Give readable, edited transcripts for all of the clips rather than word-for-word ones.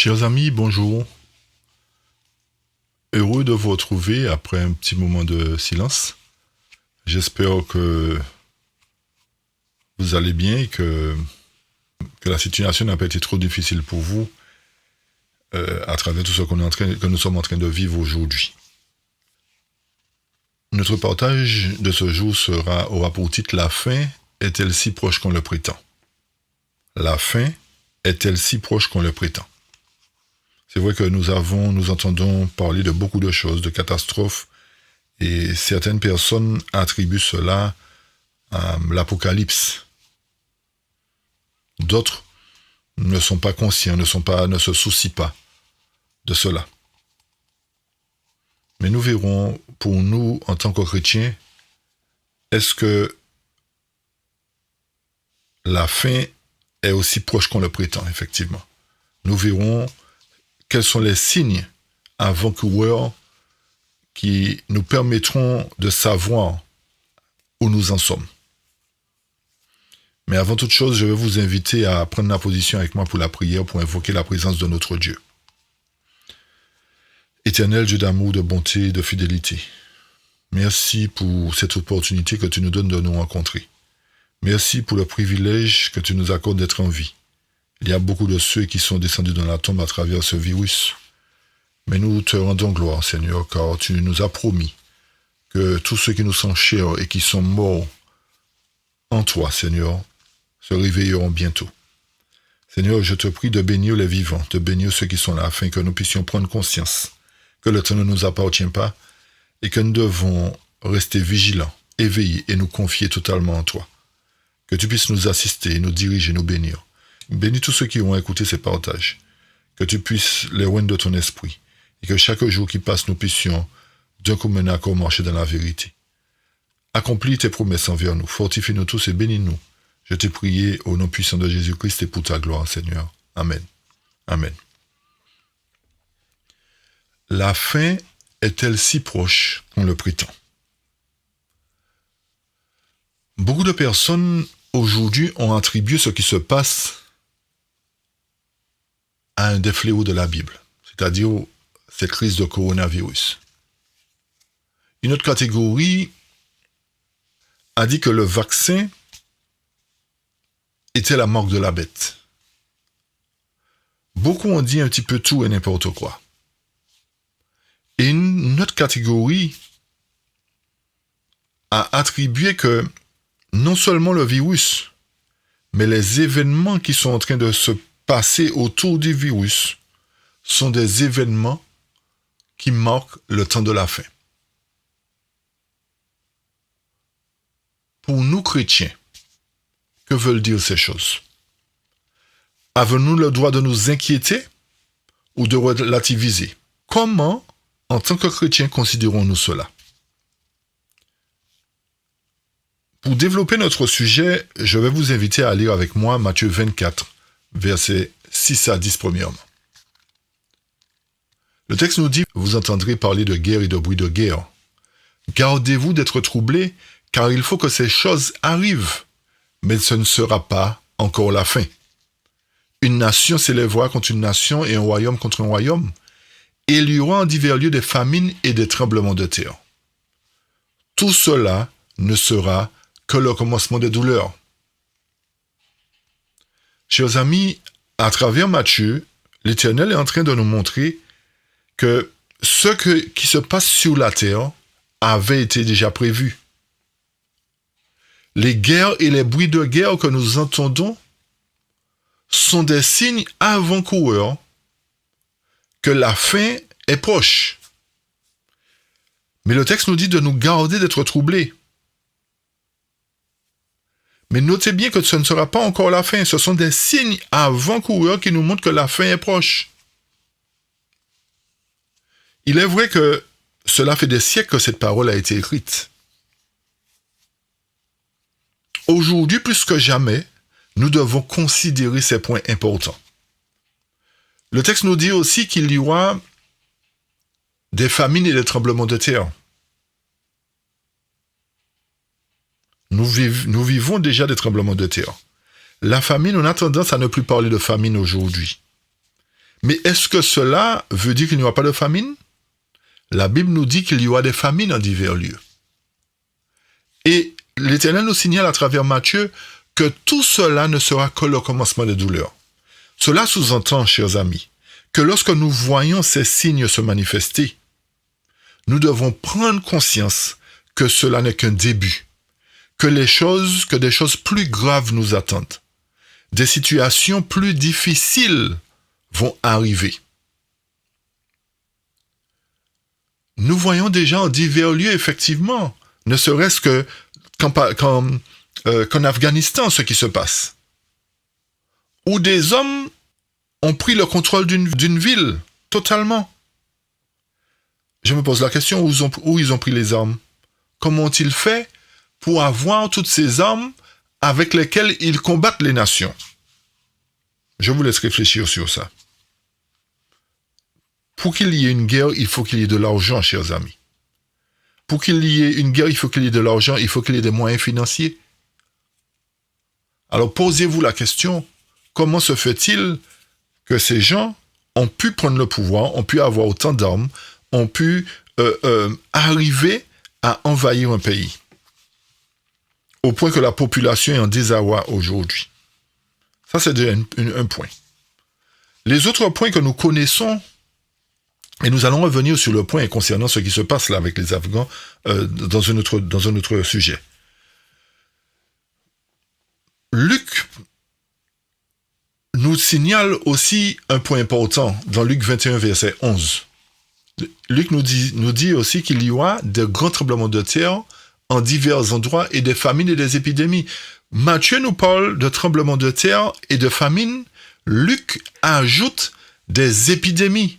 Chers amis, bonjour. Heureux de vous retrouver après un petit moment de silence. J'espère que vous allez bien et que la situation n'a pas été trop difficile pour vous à travers tout ce que nous sommes en train de vivre aujourd'hui. Notre partage de ce jour aura pour titre « La fin est-elle si proche qu'on le prétend ?» La fin est-elle si proche qu'on le prétend? C'est vrai que nous entendons parler de beaucoup de choses, de catastrophes, et certaines personnes attribuent cela à l'Apocalypse. D'autres ne sont pas conscients, ne se soucient pas de cela. Mais nous verrons, pour nous, en tant que chrétiens, est-ce que la fin est aussi proche qu'on le prétend, effectivement. Nous verrons quels sont les signes avant-coureurs qui nous permettront de savoir où nous en sommes. Mais avant toute chose, je vais vous inviter à prendre la position avec moi pour la prière, pour invoquer la présence de notre Dieu. Éternel Dieu d'amour, de bonté, de fidélité, merci pour cette opportunité que tu nous donnes de nous rencontrer. Merci pour le privilège que tu nous accordes d'être en vie. Il y a beaucoup de ceux qui sont descendus dans la tombe à travers ce virus. Mais nous te rendons gloire, Seigneur, car tu nous as promis que tous ceux qui nous sont chers et qui sont morts en toi, Seigneur, se réveilleront bientôt. Seigneur, je te prie de bénir les vivants, de bénir ceux qui sont là, afin que nous puissions prendre conscience que le temps ne nous appartient pas et que nous devons rester vigilants, éveillés et nous confier totalement en toi. Que tu puisses nous assister, nous diriger, nous bénir. Bénis tous ceux qui vont écouter ces partages. Que tu puisses les oindre de ton esprit. Et que chaque jour qui passe, nous puissions d'un commun accord marcher dans la vérité. Accomplis tes promesses envers nous. Fortifie-nous tous et bénis-nous. Je t'ai prié au nom puissant de Jésus-Christ et pour ta gloire, Seigneur. Amen. Amen. La fin est-elle si proche qu'on le prétend? Beaucoup de personnes aujourd'hui ont attribué ce qui se passe à un des fléaux de la Bible, c'est-à-dire cette crise de coronavirus. Une autre catégorie a dit que le vaccin était la marque de la bête. Beaucoup ont dit un petit peu tout et n'importe quoi. Et une autre catégorie a attribué que non seulement le virus, mais les événements qui sont en train de se passer autour du virus sont des événements qui marquent le temps de la fin. Pour nous chrétiens, que veulent dire ces choses? Avons-nous le droit de nous inquiéter ou de relativiser? Comment, en tant que chrétiens, considérons-nous cela? Pour développer notre sujet, je vais vous inviter à lire avec moi Matthieu 24, versets 6 à 10 premièrement. Le texte nous dit « Vous entendrez parler de guerre et de bruit de guerre. Gardez-vous d'être troublés, car il faut que ces choses arrivent, mais ce ne sera pas encore la fin. Une nation s'élèvera contre une nation et un royaume contre un royaume, et il y aura en divers lieux des famines et des tremblements de terre. Tout cela ne sera que le commencement des douleurs. » Chers amis, à travers Matthieu, l'Éternel est en train de nous montrer que ce qui se passe sur la terre avait été déjà prévu. Les guerres et les bruits de guerre que nous entendons sont des signes avant-coureurs que la fin est proche. Mais le texte nous dit de nous garder d'être troublés. Mais notez bien que ce ne sera pas encore la fin. Ce sont des signes avant-coureurs qui nous montrent que la fin est proche. Il est vrai que cela fait des siècles que cette parole a été écrite. Aujourd'hui, plus que jamais, nous devons considérer ces points importants. Le texte nous dit aussi qu'il y aura des famines et des tremblements de terre. Nous vivons déjà des tremblements de terre. La famine, on a tendance à ne plus parler de famine aujourd'hui. Mais est-ce que cela veut dire qu'il n'y aura pas de famine? La Bible nous dit qu'il y aura des famines en divers lieux. Et l'Éternel nous signale à travers Matthieu que tout cela ne sera que le commencement des douleurs. Cela sous-entend, chers amis, que lorsque nous voyons ces signes se manifester, nous devons prendre conscience que cela n'est qu'un début, que des choses plus graves nous attendent. Des situations plus difficiles vont arriver. Nous voyons déjà en divers lieux, effectivement, ne serait-ce que qu'en Afghanistan, ce qui se passe, où des hommes ont pris le contrôle d'une ville, totalement. Je me pose la question, où ils ont pris les armes? Comment ont-ils fait pour avoir toutes ces armes avec lesquelles ils combattent les nations? Je vous laisse réfléchir sur ça. Pour qu'il y ait une guerre, il faut qu'il y ait de l'argent, chers amis. Pour qu'il y ait une guerre, il faut qu'il y ait de l'argent, il faut qu'il y ait des moyens financiers. Alors posez-vous la question, comment se fait-il que ces gens ont pu prendre le pouvoir, ont pu avoir autant d'armes, ont pu arriver à envahir un pays, au point que la population est en désarroi aujourd'hui? Ça, c'est déjà un point. Les autres points que nous connaissons, et nous allons revenir sur le point concernant ce qui se passe là avec les Afghans dans un autre sujet. Luc nous signale aussi un point important dans Luc 21, verset 11. Luc nous dit aussi qu'il y aura de grands tremblements de terre en divers endroits et des famines et des épidémies. Matthieu nous parle de tremblements de terre et de famines. Luc ajoute des épidémies.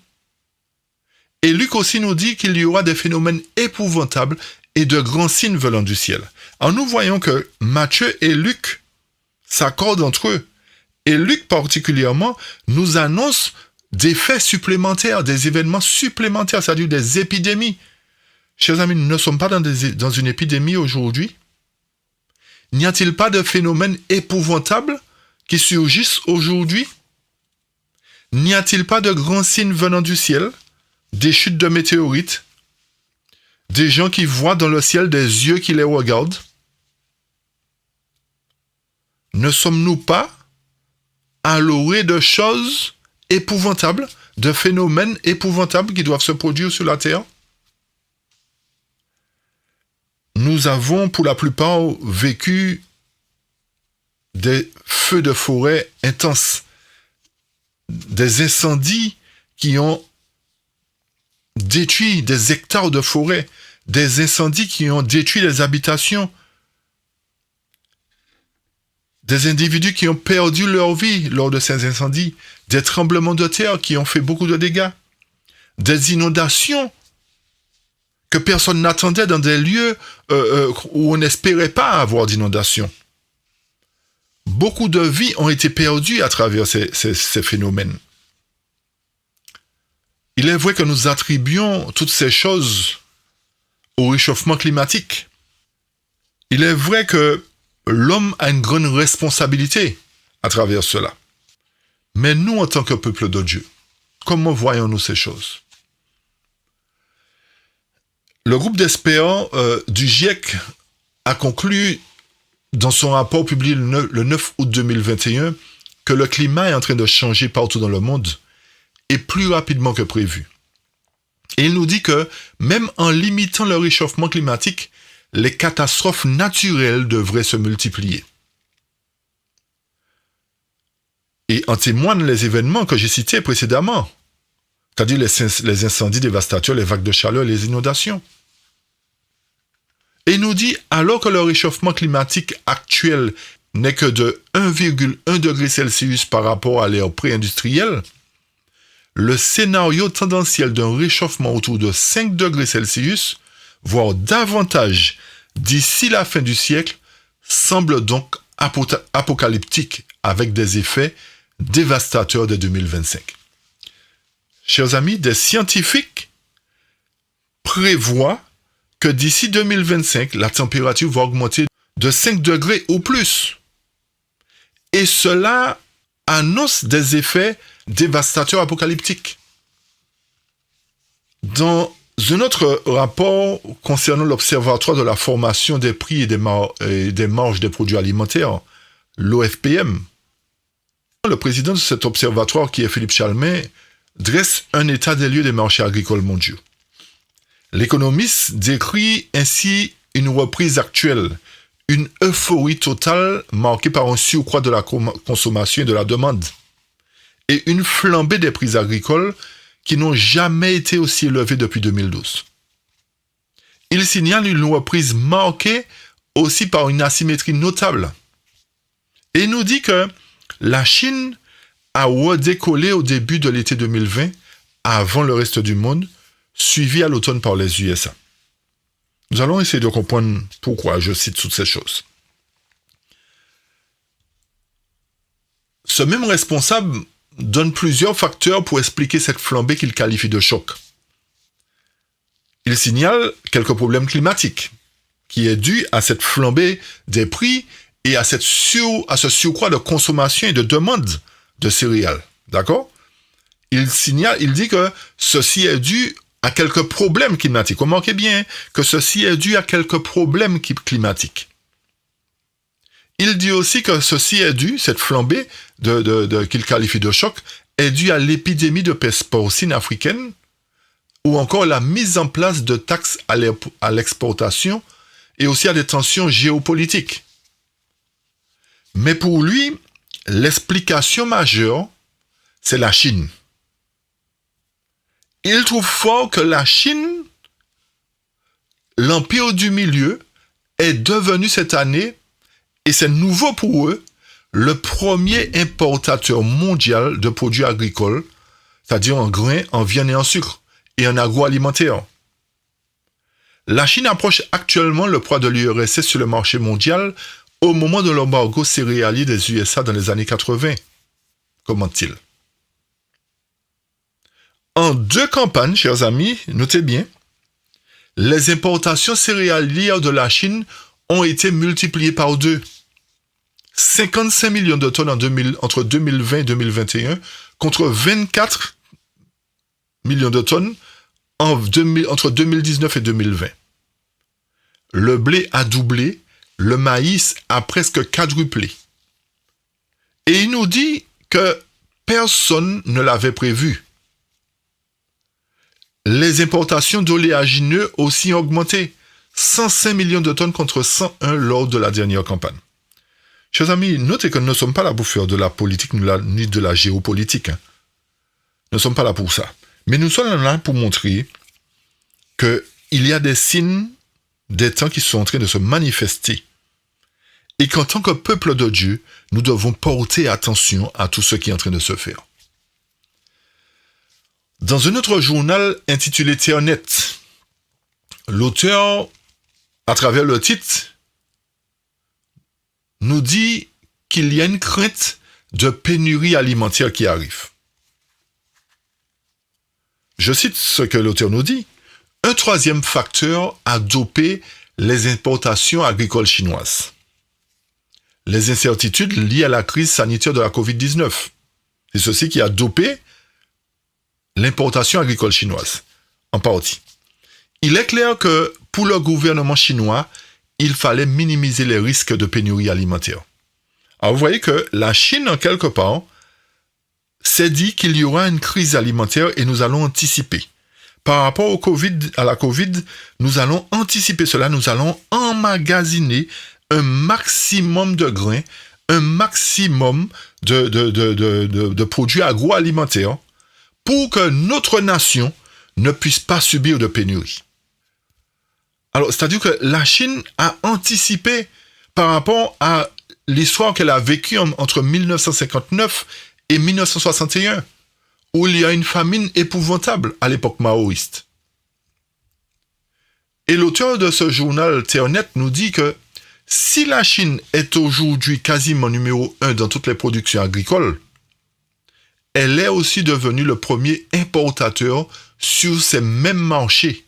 Et Luc aussi nous dit qu'il y aura des phénomènes épouvantables et de grands signes venant du ciel. Alors nous voyons que Matthieu et Luc s'accordent entre eux. Et Luc particulièrement nous annonce des faits supplémentaires, des événements supplémentaires, c'est-à-dire des épidémies. Chers amis, nous ne sommes pas dans une épidémie aujourd'hui. N'y a-t-il pas de phénomènes épouvantables qui surgissent aujourd'hui? N'y a-t-il pas de grands signes venant du ciel? Des chutes de météorites? Des gens qui voient dans le ciel des yeux qui les regardent? Ne sommes-nous pas à l'orée de choses épouvantables, de phénomènes épouvantables qui doivent se produire sur la terre? Nous avons pour la plupart vécu des feux de forêt intenses, des incendies qui ont détruit des hectares de forêt, des incendies qui ont détruit les habitations, des individus qui ont perdu leur vie lors de ces incendies, des tremblements de terre qui ont fait beaucoup de dégâts, des inondations que personne n'attendait dans des lieux où on n'espérait pas avoir d'inondations. Beaucoup de vies ont été perdues à travers ces phénomènes. Il est vrai que nous attribuons toutes ces choses au réchauffement climatique. Il est vrai que l'homme a une grande responsabilité à travers cela. Mais nous, en tant que peuple de Dieu, comment voyons-nous ces choses? Le groupe d'experts du GIEC a conclu dans son rapport publié le 9 août 2021 que le climat est en train de changer partout dans le monde et plus rapidement que prévu. Et il nous dit que même en limitant le réchauffement climatique, les catastrophes naturelles devraient se multiplier. Et en témoignent les événements que j'ai cités précédemment, c'est-à-dire les incendies dévastateurs, les vagues de chaleur, les inondations. Et il nous dit, alors que le réchauffement climatique actuel n'est que de 1,1 degré Celsius par rapport à l'ère pré-industrielle, le scénario tendanciel d'un réchauffement autour de 5 degrés Celsius, voire davantage d'ici la fin du siècle, semble donc apocalyptique avec des effets dévastateurs dès 2025. Chers amis, des scientifiques prévoient que d'ici 2025, la température va augmenter de 5 degrés ou plus. Et cela annonce des effets dévastateur apocalyptique. Dans un autre rapport concernant l'Observatoire de la formation des prix et des marges des produits alimentaires, l'OFPM, le président de cet observatoire, qui est Philippe Chalmin, dresse un état des lieux des marchés agricoles mondiaux. L'économiste décrit ainsi une reprise actuelle, une euphorie totale marquée par un surcroît de la consommation et de la demande, et une flambée des prix agricoles qui n'ont jamais été aussi élevés depuis 2012. Il signale une reprise marquée aussi par une asymétrie notable. Et il nous dit que la Chine a redécollé au début de l'été 2020, avant le reste du monde, suivi à l'automne par les USA. Nous allons essayer de comprendre pourquoi je cite toutes ces choses. Ce même responsable donne plusieurs facteurs pour expliquer cette flambée qu'il qualifie de choc. Il signale quelques problèmes climatiques, qui est dû à cette flambée des prix et à ce surcroît de consommation et de demande de céréales. D'accord ? Il dit que ceci est dû à quelques problèmes climatiques. Remarquez bien que ceci est dû à quelques problèmes climatiques. Il dit aussi que ceci est dû, cette flambée qu'il qualifie de choc, est due à l'épidémie de peste porcine africaine ou encore la mise en place de taxes à l'exportation et aussi à des tensions géopolitiques. Mais pour lui, l'explication majeure, c'est la Chine. Il trouve fort que la Chine, l'empire du milieu, est devenu cette année, et c'est nouveau pour eux, le premier importateur mondial de produits agricoles, c'est-à-dire en grains, en viande et en sucre, et en agroalimentaire. La Chine approche actuellement le poids de l'URSS sur le marché mondial au moment de l'embargo céréalier des USA dans les années 80. Comment-il ? En 2 campagnes, chers amis, notez bien, les importations céréalières de la Chine ont été multipliées par 2. 55 millions de tonnes entre 2020 et 2021 contre 24 millions de tonnes entre 2019 et 2020. Le blé a doublé, le maïs a presque quadruplé. Et il nous dit que personne ne l'avait prévu. Les importations d'oléagineux aussi ont augmenté. 105 millions de tonnes contre 101 lors de la dernière campagne. Chers amis, notez que nous ne sommes pas là pour faire de la politique ni de la géopolitique. Nous ne sommes pas là pour ça. Mais nous sommes là pour montrer qu'il y a des signes des temps qui sont en train de se manifester. Et qu'en tant que peuple de Dieu, nous devons porter attention à tout ce qui est en train de se faire. Dans un autre journal intitulé Ternet, l'auteur, à travers le titre, nous dit qu'il y a une crainte de pénurie alimentaire qui arrive. Je cite ce que l'auteur nous dit. Un troisième facteur a dopé les importations agricoles chinoises. Les incertitudes liées à la crise sanitaire de la COVID-19. C'est ceci qui a dopé l'importation agricole chinoise, en partie. Il est clair que pour le gouvernement chinois, il fallait minimiser les risques de pénurie alimentaire. Alors vous voyez que la Chine, en quelque part, s'est dit qu'il y aura une crise alimentaire et nous allons anticiper. Par rapport à la COVID, nous allons anticiper cela, nous allons emmagasiner un maximum de grains, un maximum de produits agroalimentaires pour que notre nation ne puisse pas subir de pénurie. Alors, c'est-à-dire que la Chine a anticipé par rapport à l'histoire qu'elle a vécue entre 1959 et 1961, où il y a une famine épouvantable à l'époque maoïste. Et l'auteur de ce journal Ternet nous dit que si la Chine est aujourd'hui quasiment numéro 1 dans toutes les productions agricoles, elle est aussi devenue le premier importateur sur ces mêmes marchés.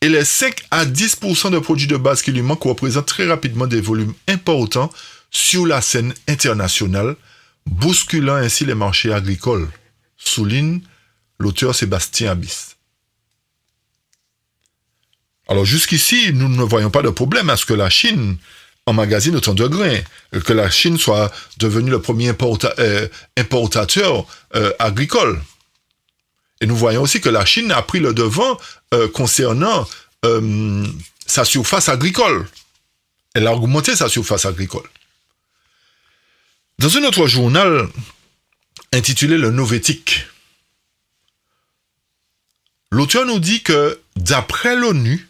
Et les 5 à 10% de produits de base qui lui manquent représentent très rapidement des volumes importants sur la scène internationale, bousculant ainsi les marchés agricoles, souligne l'auteur Sébastien Abyss. Alors jusqu'ici, nous ne voyons pas de problème à ce que la Chine emmagasine autant de grains, que la Chine soit devenue le premier importateur agricole. Et nous voyons aussi que la Chine a pris le devant concernant sa surface agricole. Elle a augmenté sa surface agricole. Dans un autre journal intitulé Le Novétique, l'auteur nous dit que, d'après l'ONU,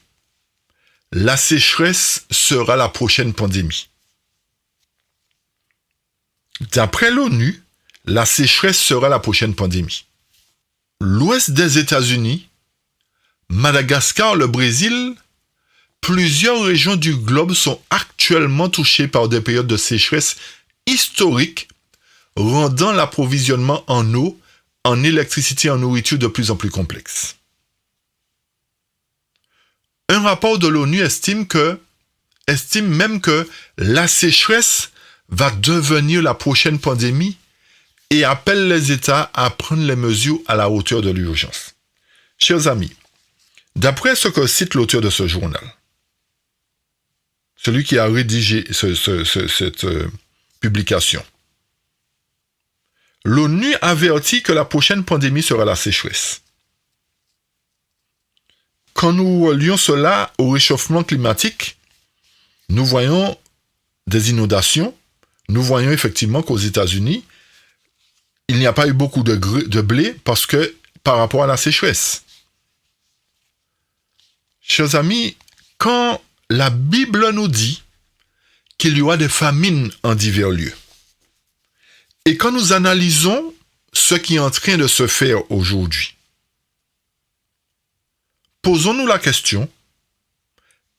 la sécheresse sera la prochaine pandémie. D'après l'ONU, la sécheresse sera la prochaine pandémie. L'ouest des États-Unis, Madagascar, le Brésil, plusieurs régions du globe sont actuellement touchées par des périodes de sécheresse historiques, rendant l'approvisionnement en eau, en électricité et en nourriture de plus en plus complexe. Un rapport de l'ONU estime même que la sécheresse va devenir la prochaine pandémie et appelle les États à prendre les mesures à la hauteur de l'urgence. Chers amis, d'après ce que cite l'auteur de ce journal, celui qui a rédigé cette publication, l'ONU avertit que la prochaine pandémie sera la sécheresse. Quand nous relions cela au réchauffement climatique, nous voyons des inondations. Nous voyons effectivement qu'aux États-Unis, il n'y a pas eu beaucoup de blé par rapport à la sécheresse. Chers amis, quand la Bible nous dit qu'il y aura des famines en divers lieux, et quand nous analysons ce qui est en train de se faire aujourd'hui, posons-nous la question,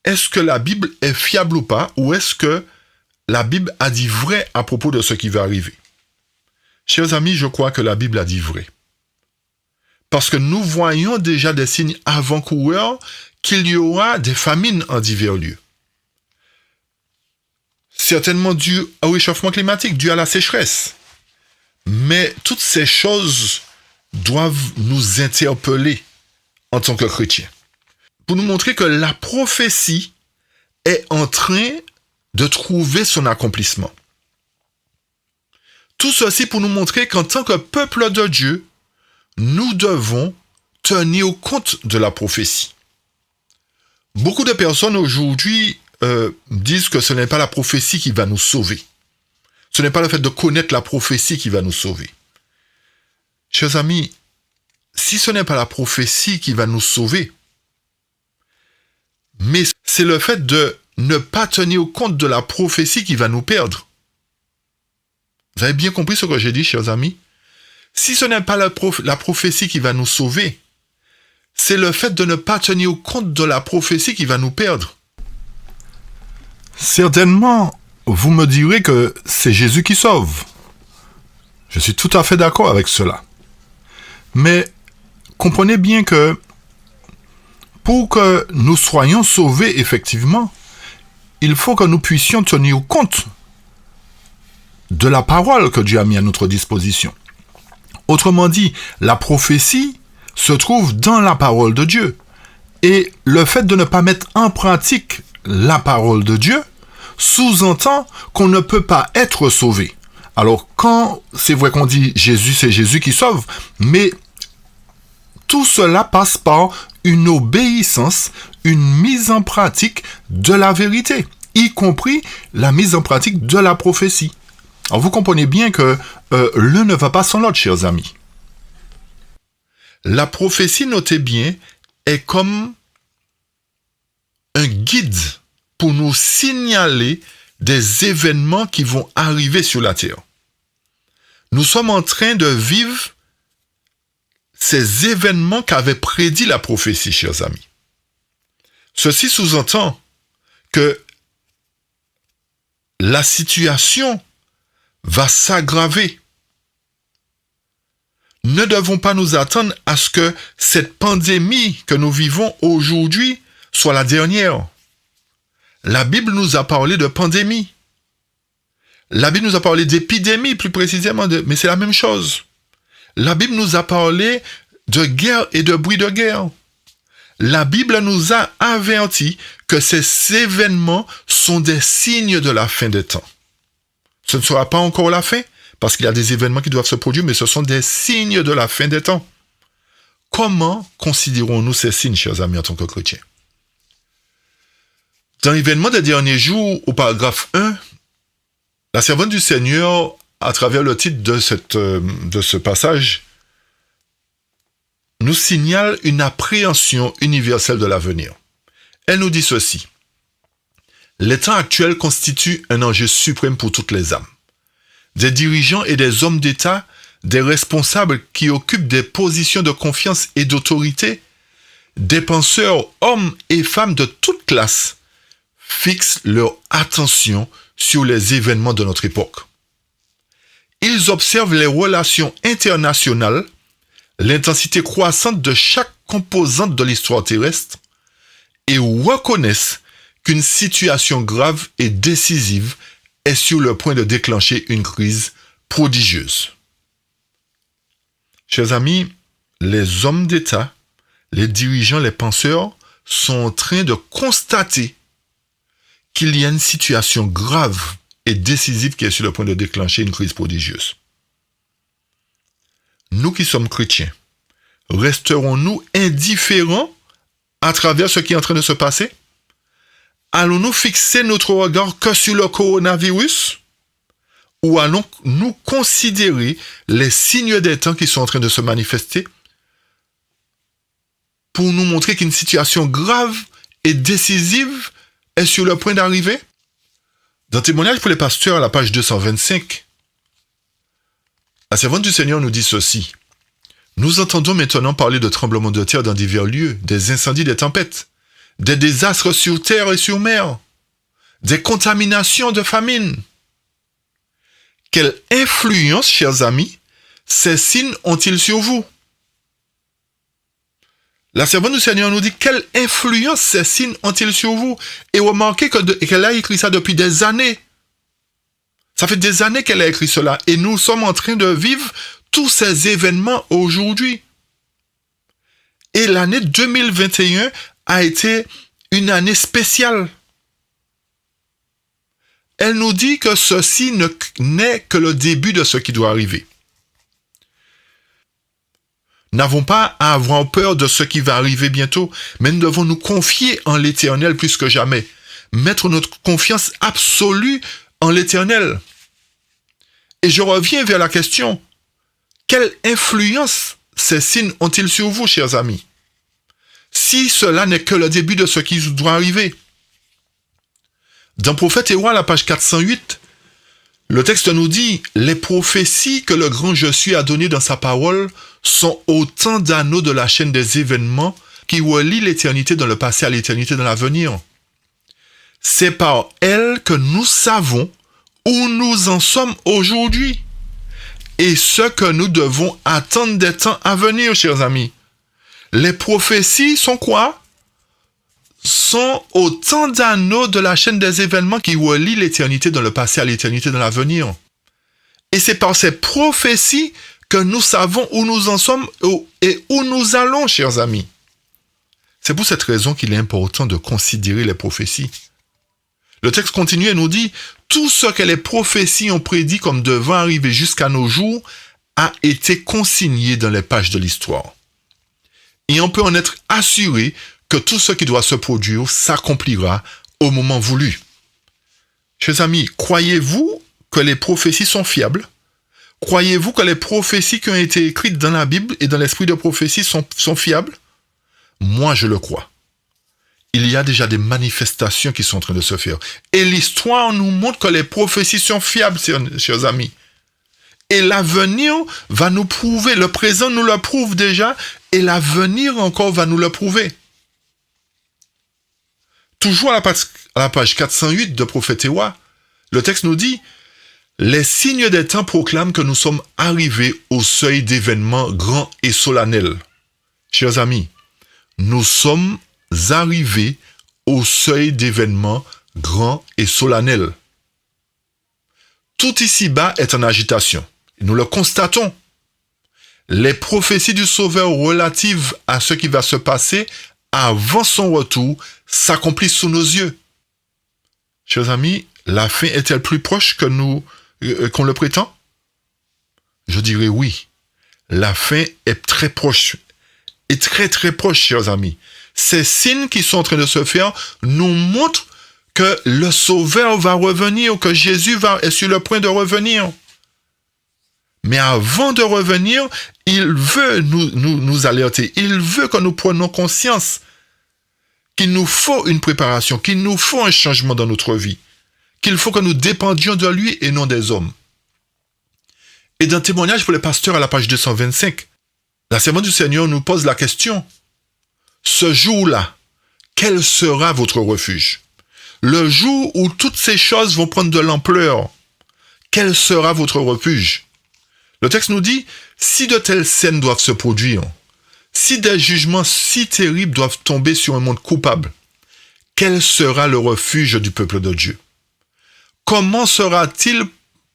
est-ce que la Bible est fiable ou pas, ou est-ce que la Bible a dit vrai à propos de ce qui va arriver? Chers amis, je crois que la Bible a dit vrai. Parce que nous voyons déjà des signes avant-coureurs qu'il y aura des famines en divers lieux. Certainement dû au réchauffement climatique, dû à la sécheresse. Mais toutes ces choses doivent nous interpeller en tant que chrétiens, pour nous montrer que la prophétie est en train de trouver son accomplissement. Tout ceci pour nous montrer qu'en tant que peuple de Dieu, nous devons tenir compte de la prophétie. Beaucoup de personnes aujourd'hui disent que ce n'est pas la prophétie qui va nous sauver. Ce n'est pas le fait de connaître la prophétie qui va nous sauver. Chers amis, si ce n'est pas la prophétie qui va nous sauver, mais c'est le fait de ne pas tenir compte de la prophétie qui va nous perdre. Vous avez bien compris ce que j'ai dit, chers amis? Si ce n'est pas la prophétie qui va nous sauver, c'est le fait de ne pas tenir compte de la prophétie qui va nous perdre. Certainement, vous me direz que c'est Jésus qui sauve. Je suis tout à fait d'accord avec cela. Mais comprenez bien que pour que nous soyons sauvés effectivement, il faut que nous puissions tenir compte de la parole que Dieu a mis à notre disposition. Autrement dit, la prophétie se trouve dans la parole de Dieu. Et le fait de ne pas mettre en pratique la parole de Dieu sous-entend qu'on ne peut pas être sauvé. Alors quand c'est vrai qu'on dit Jésus, c'est Jésus qui sauve, mais tout cela passe par une obéissance, une mise en pratique de la vérité, y compris la mise en pratique de la prophétie. Alors vous comprenez bien que l'un ne va pas sans l'autre, chers amis. La prophétie, notez bien, est comme un guide pour nous signaler des événements qui vont arriver sur la terre. Nous sommes en train de vivre ces événements qu'avait prédit la prophétie, chers amis. Ceci sous-entend que la situation va s'aggraver. Ne devons pas nous attendre à ce que cette pandémie que nous vivons aujourd'hui soit la dernière. La Bible nous a parlé de pandémie. La Bible nous a parlé d'épidémie, plus précisément, mais c'est la même chose. La Bible nous a parlé de guerre et de bruit de guerre. La Bible nous a averti que ces événements sont des signes de la fin des temps. Ce ne sera pas encore la fin, parce qu'il y a des événements qui doivent se produire, mais ce sont des signes de la fin des temps. Comment considérons-nous ces signes, chers amis, en tant que chrétiens? Dans l'événement des derniers jours, au paragraphe 1, la servante du Seigneur, à travers le titre de ce passage, nous signale une appréhension universelle de l'avenir. Elle nous dit ceci. Les temps actuels constituent un enjeu suprême pour toutes les âmes. Des dirigeants et des hommes d'État, des responsables qui occupent des positions de confiance et d'autorité, des penseurs, hommes et femmes de toutes classes, fixent leur attention sur les événements de notre époque. Ils observent les relations internationales, l'intensité croissante de chaque composante de l'histoire terrestre et reconnaissent qu'une situation grave et décisive est sur le point de déclencher une crise prodigieuse. Chers amis, les hommes d'État, les dirigeants, les penseurs sont en train de constater qu'il y a une situation grave et décisive qui est sur le point de déclencher une crise prodigieuse. Nous qui sommes chrétiens, resterons-nous indifférents à travers ce qui est en train de se passer? Allons-nous fixer notre regard que sur le coronavirus? Ou allons-nous considérer les signes des temps qui sont en train de se manifester pour nous montrer qu'une situation grave et décisive est sur le point d'arriver? Dans Témoignage pour les pasteurs, à la page 225, la servante du Seigneur nous dit ceci. Nous entendons maintenant parler de tremblements de terre dans divers lieux, des incendies, des tempêtes, des désastres sur terre et sur mer, des contaminations de famine. Quelle influence, chers amis, ces signes ont-ils sur vous? La servante du Seigneur nous dit quelle influence ces signes ont-ils sur vous? Et remarquez qu'elle a écrit ça depuis des années. Ça fait des années qu'elle a écrit cela. Et nous sommes en train de vivre tous ces événements aujourd'hui. Et l'année 2021 a été une année spéciale. Elle nous dit que ceci n'est que le début de ce qui doit arriver. N'avons pas à avoir peur de ce qui va arriver bientôt, mais nous devons nous confier en l'Éternel plus que jamais. Mettre notre confiance absolue en l'Éternel. Et je reviens vers la question. Quelle influence ces signes ont-ils sur vous, chers amis? Si cela n'est que le début de ce qui doit arriver. Dans Prophète Héroï, à la page 408, le texte nous dit « Les prophéties que le grand Je suis a données dans sa parole sont autant d'anneaux de la chaîne des événements qui relient l'éternité dans le passé à l'éternité dans l'avenir. C'est par elles que nous savons où nous en sommes aujourd'hui et ce que nous devons attendre des temps à venir, chers amis. Les prophéties sont quoi? Sont autant d'anneaux de la chaîne des événements qui relient l'éternité dans le passé à l'éternité dans l'avenir. Et c'est par ces prophéties que nous savons où nous en sommes et où nous allons, chers amis. C'est pour cette raison qu'il est important de considérer les prophéties. Le texte continue et nous dit « Tout ce que les prophéties ont prédit comme devant arriver jusqu'à nos jours a été consigné dans les pages de l'histoire. Et on peut en être assuré que tout ce qui doit se produire s'accomplira au moment voulu. » Chers amis, croyez-vous que les prophéties sont fiables? Croyez-vous que les prophéties qui ont été écrites dans la Bible et dans l'esprit de prophétie sont fiables? Moi, je le crois. Il y a déjà des manifestations qui sont en train de se faire. Et l'histoire nous montre que les prophéties sont fiables, chers amis. Et l'avenir va nous prouver, le présent nous le prouve déjà, et l'avenir encore va nous le prouver. Toujours à la page 408 de Prophète Héroï, le texte nous dit « Les signes des temps proclament que nous sommes arrivés au seuil d'événements grands et solennels. » Chers amis, nous sommes arrivés au seuil d'événements grands et solennels. Tout ici-bas est en agitation. Nous le constatons. Les prophéties du Sauveur relatives à ce qui va se passer avant son retour s'accomplissent sous nos yeux. Chers amis, la fin est-elle plus proche que qu'on le prétend? Je dirais oui. La fin est très proche. Et très très proche, chers amis. Ces signes qui sont en train de se faire nous montrent que le Sauveur va revenir, que Jésus est sur le point de revenir. Mais avant de revenir, il veut nous alerter. Il veut que nous prenions conscience qu'il nous faut une préparation, qu'il nous faut un changement dans notre vie, qu'il faut que nous dépendions de lui et non des hommes. Et dans Témoignage pour les pasteurs à la page 225, la servante du Seigneur nous pose la question: ce jour-là, quel sera votre refuge? Le jour où toutes ces choses vont prendre de l'ampleur, quel sera votre refuge? Le texte nous dit, si de telles scènes doivent se produire, si des jugements si terribles doivent tomber sur un monde coupable, quel sera le refuge du peuple de Dieu? Comment sera-t-il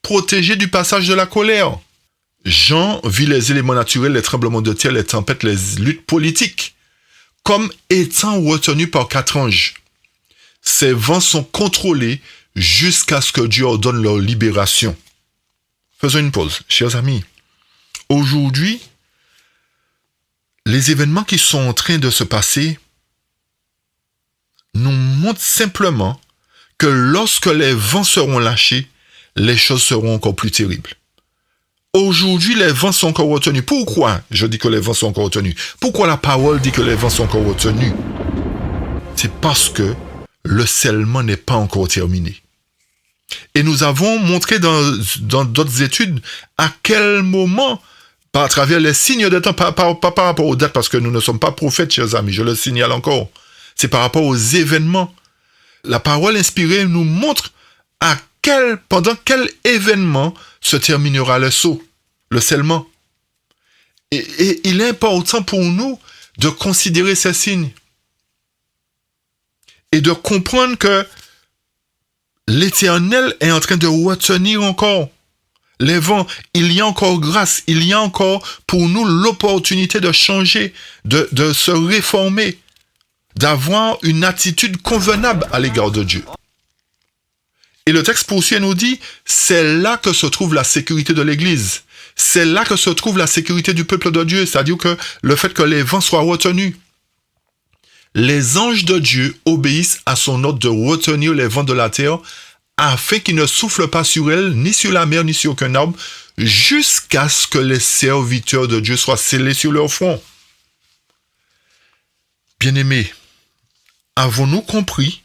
protégé du passage de la colère? Jean vit les éléments naturels, les tremblements de terre, les tempêtes, les luttes politiques, comme étant retenus par 4 anges. Ces vents sont contrôlés jusqu'à ce que Dieu ordonne leur libération. Faisons une pause, chers amis. Aujourd'hui, les événements qui sont en train de se passer nous montrent simplement que lorsque les vents seront lâchés, les choses seront encore plus terribles. Aujourd'hui, les vents sont encore retenus. Pourquoi je dis que les vents sont encore retenus? Pourquoi la parole dit que les vents sont encore retenus? C'est parce que le scellement n'est pas encore terminé. Et nous avons montré dans d'autres études à quel moment, à travers les signes de temps, pas par rapport aux dates, parce que nous ne sommes pas prophètes, chers amis, je le signale encore. C'est par rapport aux événements. La parole inspirée nous montre pendant quel événement se terminera le sceau, le scellement. Et il est important pour nous de considérer ces signes et de comprendre que l'Éternel est en train de retenir encore les vents. Il y a encore grâce, il y a encore pour nous l'opportunité de changer, de se réformer, d'avoir une attitude convenable à l'égard de Dieu. Et le texte poursuit et nous dit, c'est là que se trouve la sécurité de l'Église. C'est là que se trouve la sécurité du peuple de Dieu, c'est-à-dire que le fait que les vents soient retenus. Les anges de Dieu obéissent à son ordre de retenir les vents de la terre afin qu'ils ne soufflent pas sur elle, ni sur la mer, ni sur aucun arbre, jusqu'à ce que les serviteurs de Dieu soient scellés sur leur front. Bien-aimés, avons-nous compris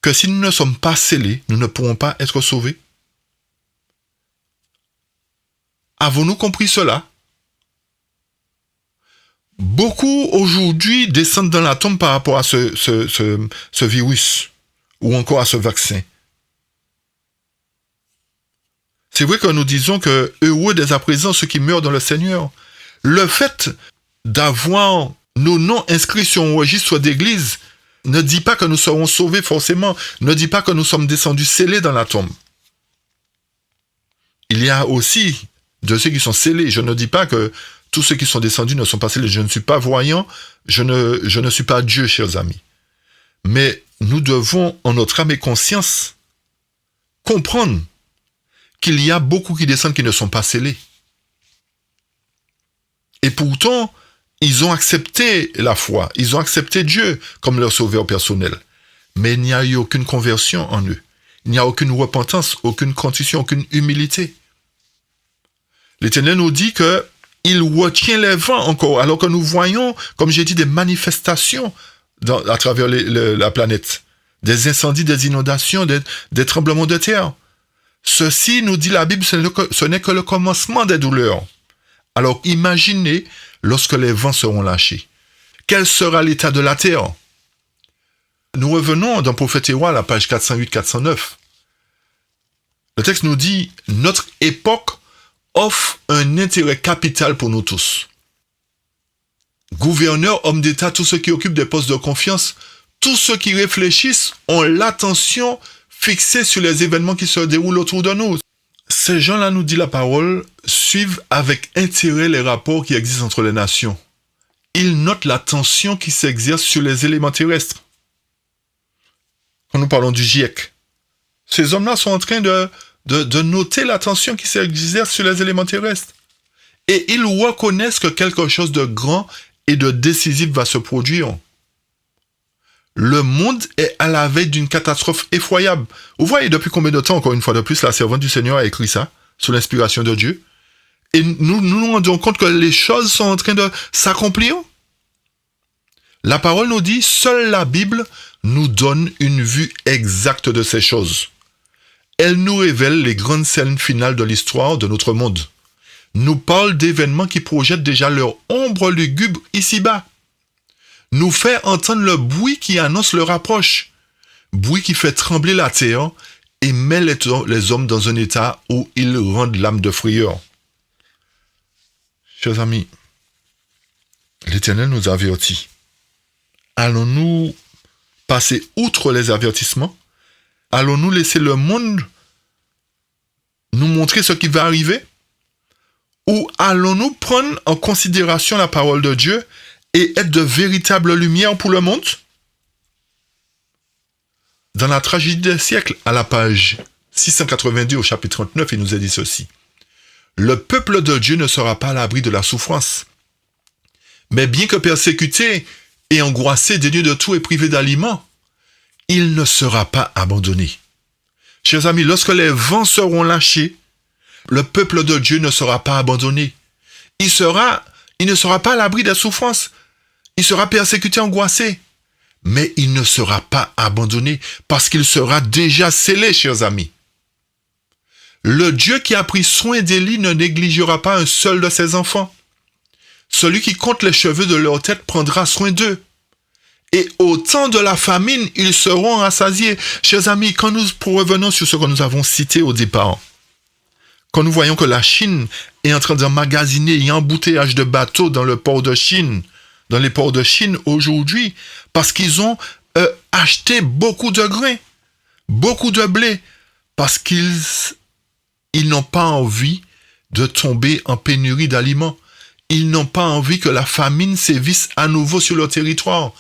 que si nous ne sommes pas scellés, nous ne pourrons pas être sauvés? Avons-nous compris cela? Beaucoup aujourd'hui descendent dans la tombe par rapport à ce virus ou encore à ce vaccin. C'est vrai que nous disons que heureux dès à présent ceux qui meurent dans le Seigneur. Le fait d'avoir nos noms inscrits sur un registre d'église ne dit pas que nous serons sauvés forcément, ne dit pas que nous sommes descendus scellés dans la tombe. Il y a aussi de ceux qui sont scellés. Je ne dis pas que tous ceux qui sont descendus ne sont pas scellés. Je ne suis pas voyant, je ne suis pas Dieu, chers amis. Mais nous devons, en notre âme et conscience, comprendre qu'il y a beaucoup qui descendent qui ne sont pas scellés. Et pourtant, ils ont accepté la foi, ils ont accepté Dieu comme leur sauveur personnel. Mais il n'y a eu aucune conversion en eux. Il n'y a aucune repentance, aucune contrition, aucune humilité. L'Éternel nous dit qu'il retient les vents encore, alors que nous voyons, comme j'ai dit, des manifestations à travers la planète. Des incendies, des inondations, des tremblements de terre. Ceci, nous dit la Bible, ce n'est que le commencement des douleurs. Alors imaginez lorsque les vents seront lâchés. Quel sera l'état de la terre? Nous revenons dans Prophète et Roi, à la page 408-409. Le texte nous dit, notre époque offre un intérêt capital pour nous tous. Gouverneurs, hommes d'État, tous ceux qui occupent des postes de confiance, tous ceux qui réfléchissent ont l'attention fixée sur les événements qui se déroulent autour de nous. Ces gens-là, nous dit la parole, suivent avec intérêt les rapports qui existent entre les nations. Ils notent la tension qui s'exerce sur les éléments terrestres. Quand nous parlons du GIEC, ces hommes-là sont en train de noter la tension qui s'exerce sur les éléments terrestres. Et ils reconnaissent que quelque chose de grand et de décisif va se produire. Le monde est à la veille d'une catastrophe effroyable. Vous voyez depuis combien de temps, encore une fois de plus, la servante du Seigneur a écrit ça, sous l'inspiration de Dieu. Et nous rendons compte que les choses sont en train de s'accomplir. La parole nous dit, seule la Bible nous donne une vue exacte de ces choses. Elle nous révèle les grandes scènes finales de l'histoire de notre monde. Nous parle d'événements qui projettent déjà leur ombre lugubre ici-bas. Nous fait entendre le bruit qui annonce leur approche. Bruit qui fait trembler la terre et met les hommes dans un état où ils rendent l'âme de frayeur. Chers amis, l'Éternel nous avertit. Allons-nous passer outre les avertissements? Allons-nous laisser le monde nous montrer ce qui va arriver? Ou allons-nous prendre en considération la parole de Dieu et être de véritables lumières pour le monde? Dans la tragédie des siècles, à la page 682 au chapitre 39, il nous est dit ceci. Le peuple de Dieu ne sera pas à l'abri de la souffrance. Mais bien que persécuté et angoissé, dénué de tout et privé d'aliments, il ne sera pas abandonné. Chers amis, lorsque les vents seront lâchés, le peuple de Dieu ne sera pas abandonné. Il ne sera pas à l'abri des souffrances. Il sera persécuté, angoissé. Mais il ne sera pas abandonné parce qu'il sera déjà scellé, chers amis. Le Dieu qui a pris soin d'Élie ne négligera pas un seul de ses enfants. Celui qui compte les cheveux de leur tête prendra soin d'eux. Et au temps de la famine, ils seront rassasiés. Chers amis, quand nous revenons sur ce que nous avons cité au départ, quand nous voyons que la Chine est en train d'emmagasiner, il y a un embouteillage de bateaux dans le port de Chine, dans les ports de Chine aujourd'hui, parce qu'ils ont acheté beaucoup de grains, beaucoup de blé, parce qu'ils n'ont pas envie de tomber en pénurie d'aliments. Ils n'ont pas envie que la famine sévisse à nouveau sur leur territoire.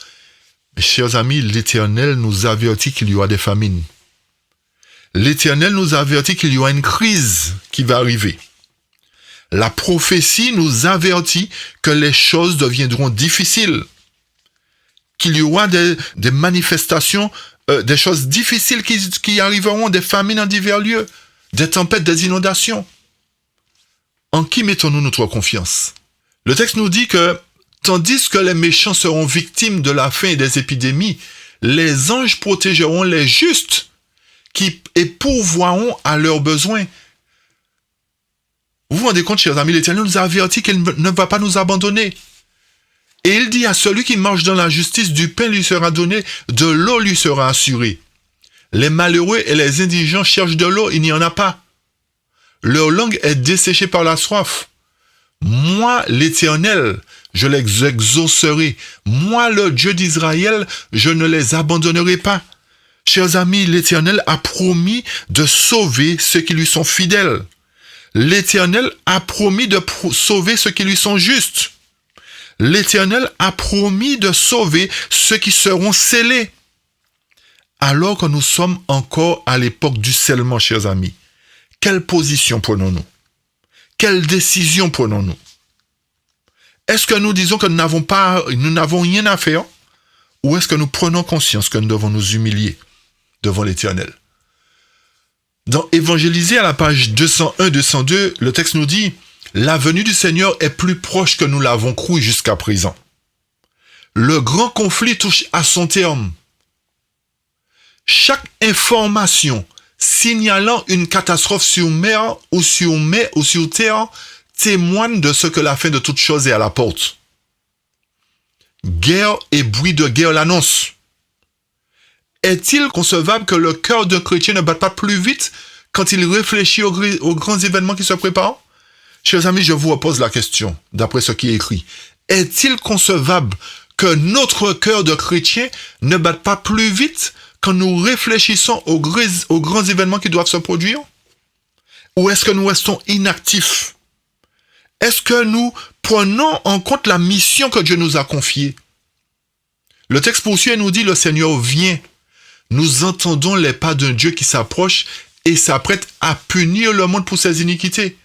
Mes chers amis, l'Éternel nous avertit qu'il y aura des famines. L'Éternel nous avertit qu'il y aura une crise qui va arriver. La prophétie nous avertit que les choses deviendront difficiles, qu'il y aura des manifestations, des choses difficiles qui arriveront, des famines en divers lieux, des tempêtes, des inondations. En qui mettons-nous notre confiance? Le texte nous dit que, tandis que les méchants seront victimes de la faim et des épidémies, les anges protégeront les justes et pourvoiront à leurs besoins. Vous vous rendez compte, chers amis, l'Éternel nous a avertis qu'il ne va pas nous abandonner. Et il dit à celui qui marche dans la justice, du pain lui sera donné, de l'eau lui sera assurée. Les malheureux et les indigents cherchent de l'eau, il n'y en a pas. Leur langue est desséchée par la soif. Moi, l'Éternel, je les exaucerai. Moi, le Dieu d'Israël, je ne les abandonnerai pas. Chers amis, l'Éternel a promis de sauver ceux qui lui sont fidèles. L'Éternel a promis de sauver ceux qui lui sont justes. L'Éternel a promis de sauver ceux qui seront scellés. Alors que nous sommes encore à l'époque du scellement, chers amis, quelle position prenons-nous? Quelle décision prenons-nous? Est-ce que nous disons que nous n'avons rien à faire? Ou est-ce que nous prenons conscience que nous devons nous humilier devant l'Éternel? Dans Évangéliser à la page 201-202, le texte nous dit « La venue du Seigneur est plus proche que nous l'avons cru jusqu'à présent. Le grand conflit touche à son terme. Chaque information signalant une catastrophe sur mer ou sur terre témoigne de ce que la fin de toute chose est à la porte. Guerre et bruit de guerre l'annoncent. Est-il concevable que le cœur d'un chrétien ne batte pas plus vite quand il réfléchit aux grands événements qui se préparent? Chers amis, je vous repose la question, d'après ce qui est écrit. Est-il concevable que notre cœur de chrétien ne batte pas plus vite quand nous réfléchissons aux grands événements qui doivent se produire? ou est-ce que nous restons inactifs? Est-ce que nous prenons en compte la mission que Dieu nous a confiée? Le texte poursuit et nous dit, le Seigneur vient. Nous entendons les pas d'un Dieu qui s'approche et s'apprête à punir le monde pour ses iniquités.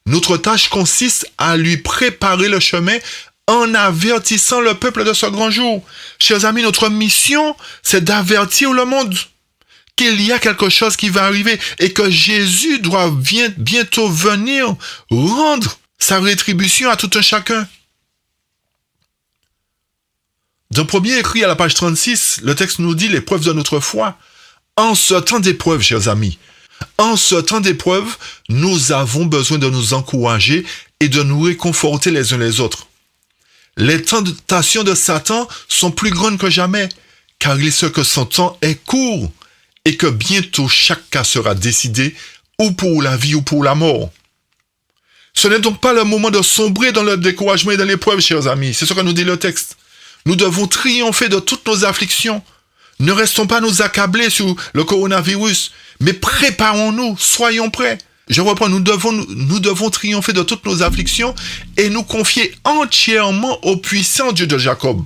Notre tâche consiste à lui préparer le chemin en avertissant le peuple de ce grand jour. Chers amis, notre mission, c'est d'avertir le monde qu'il y a quelque chose qui va arriver et que Jésus doit bientôt venir rendre sa rétribution à tout un chacun. Dans le premier écrit à la page 36, le texte nous dit l'épreuve de notre foi. En ce temps d'épreuve, chers amis, en ce temps d'épreuve, nous avons besoin de nous encourager et de nous réconforter les uns les autres. Les tentations de Satan sont plus grandes que jamais, car il sait que son temps est court et que bientôt chaque cas sera décidé ou pour la vie ou pour la mort. Ce n'est donc pas le moment de sombrer dans le découragement et dans l'épreuve, chers amis. C'est ce que nous dit le texte. Nous devons triompher de toutes nos afflictions. Ne restons pas nous accabler sur le coronavirus, mais préparons-nous, soyons prêts. Je reprends, nous devons triompher de toutes nos afflictions et nous confier entièrement au puissant Dieu de Jacob.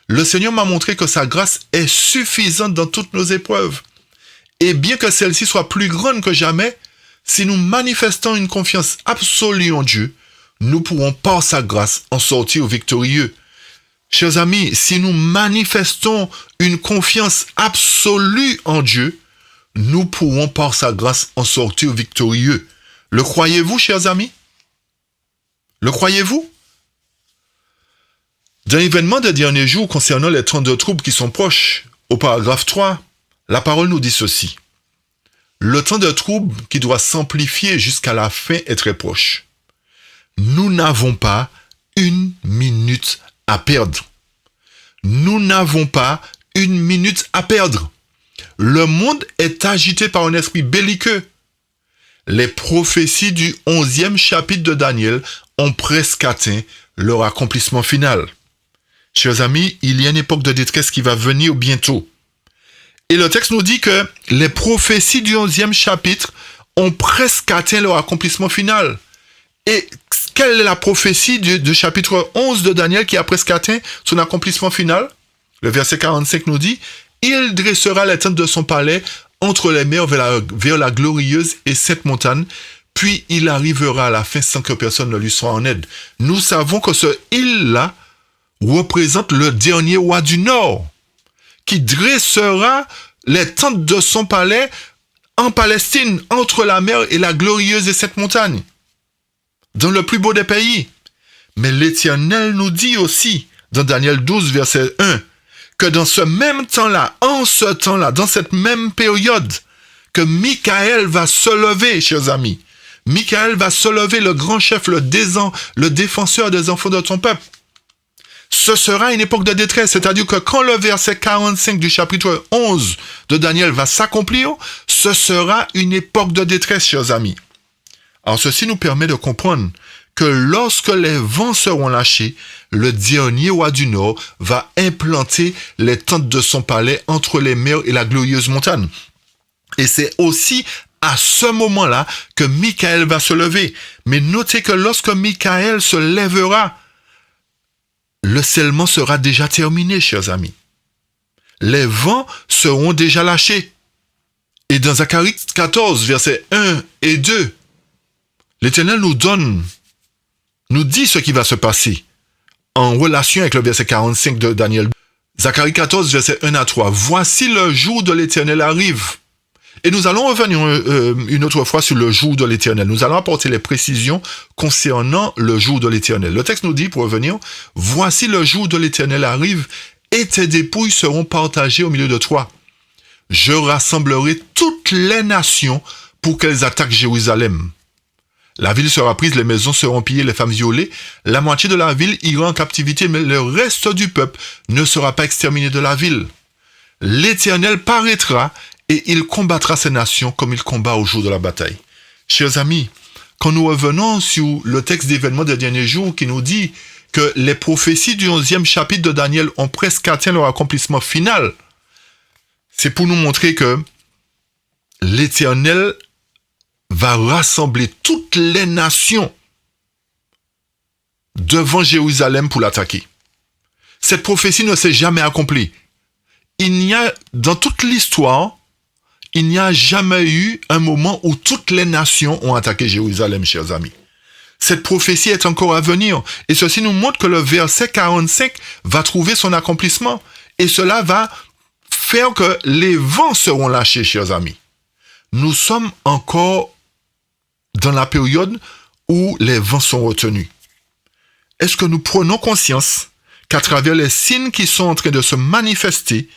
Le Seigneur m'a montré que sa grâce est suffisante dans toutes nos épreuves. Et bien que celle-ci soit plus grande que jamais, si nous manifestons une confiance absolue en Dieu, nous pourrons par sa grâce en sortir victorieux. Chers amis, si nous manifestons une confiance absolue en Dieu, nous pourrons par sa grâce en sortir victorieux. Le croyez-vous, chers amis? Le croyez-vous? Dans l'événement des derniers jours concernant les 32 troubles qui sont proches, au paragraphe 3, la parole nous dit ceci. Le temps de trouble qui doit s'amplifier jusqu'à la fin est très proche. Nous n'avons pas une minute à perdre. Nous n'avons pas une minute à perdre. Le monde est agité par un esprit belliqueux. Les prophéties du 11e chapitre de Daniel ont presque atteint leur accomplissement final. Chers amis, il y a une époque de détresse qui va venir bientôt. Et le texte nous dit que les prophéties du 11e chapitre ont presque atteint leur accomplissement final. Et quelle est la prophétie du chapitre 11 de Daniel qui a presque atteint son accomplissement final? Le verset 45 nous dit « Il dressera les tentes de son palais entre les mers vers la glorieuse et sainte montagne, puis il arrivera à la fin sans que personne ne lui soit en aide. » Nous savons que ce « il-là » représente le dernier roi du Nord, qui dressera les tentes de son palais en Palestine, entre la mer et la glorieuse et sainte montagne, dans le plus beau des pays. Mais l'Éternel nous dit aussi, dans Daniel 12, verset 1, que dans ce même temps-là, en ce temps-là, dans cette même période, que Michael va se lever, chers amis. Michael va se lever, le grand chef, le défenseur des enfants de ton peuple. Ce sera une époque de détresse, c'est-à-dire que quand le verset 45 du chapitre 11 de Daniel va s'accomplir, ce sera une époque de détresse, chers amis. Alors ceci nous permet de comprendre que lorsque les vents seront lâchés, le dernier roi du Nord va implanter les tentes de son palais entre les mers et la glorieuse montagne. Et c'est aussi à ce moment-là que Michael va se lever. Mais notez que lorsque Michael se lèvera, le scellement sera déjà terminé, chers amis. Les vents seront déjà lâchés. Et dans Zacharie 14, versets 1 et 2, l'Éternel nous dit ce qui va se passer en relation avec le verset 45 de Daniel. Zacharie 14, versets 1 à 3. Voici le jour de l'Éternel arrive. Et nous allons revenir une autre fois sur le jour de l'Éternel. Nous allons apporter les précisions concernant le jour de l'Éternel. Le texte nous dit, pour revenir, « Voici le jour de l'Éternel arrive, et tes dépouilles seront partagées au milieu de toi. Je rassemblerai toutes les nations pour qu'elles attaquent Jérusalem. La ville sera prise, les maisons seront pillées, les femmes violées. La moitié de la ville ira en captivité, mais le reste du peuple ne sera pas exterminé de la ville. L'Éternel paraîtra, et il combattra ces nations comme il combat au jour de la bataille. » Chers amis, quand nous revenons sur le texte d'événements des derniers jours qui nous dit que les prophéties du 11e chapitre de Daniel ont presque atteint leur accomplissement final, c'est pour nous montrer que l'Éternel va rassembler toutes les nations devant Jérusalem pour l'attaquer. Cette prophétie ne s'est jamais accomplie. Dans toute l'histoire, il n'y a jamais eu un moment où toutes les nations ont attaqué Jérusalem, chers amis. Cette prophétie est encore à venir. Et ceci nous montre que le verset 45 va trouver son accomplissement. Et cela va faire que les vents seront lâchés, chers amis. Nous sommes encore dans la période où les vents sont retenus. Est-ce que nous prenons conscience qu'à travers les signes qui sont en train de se manifester,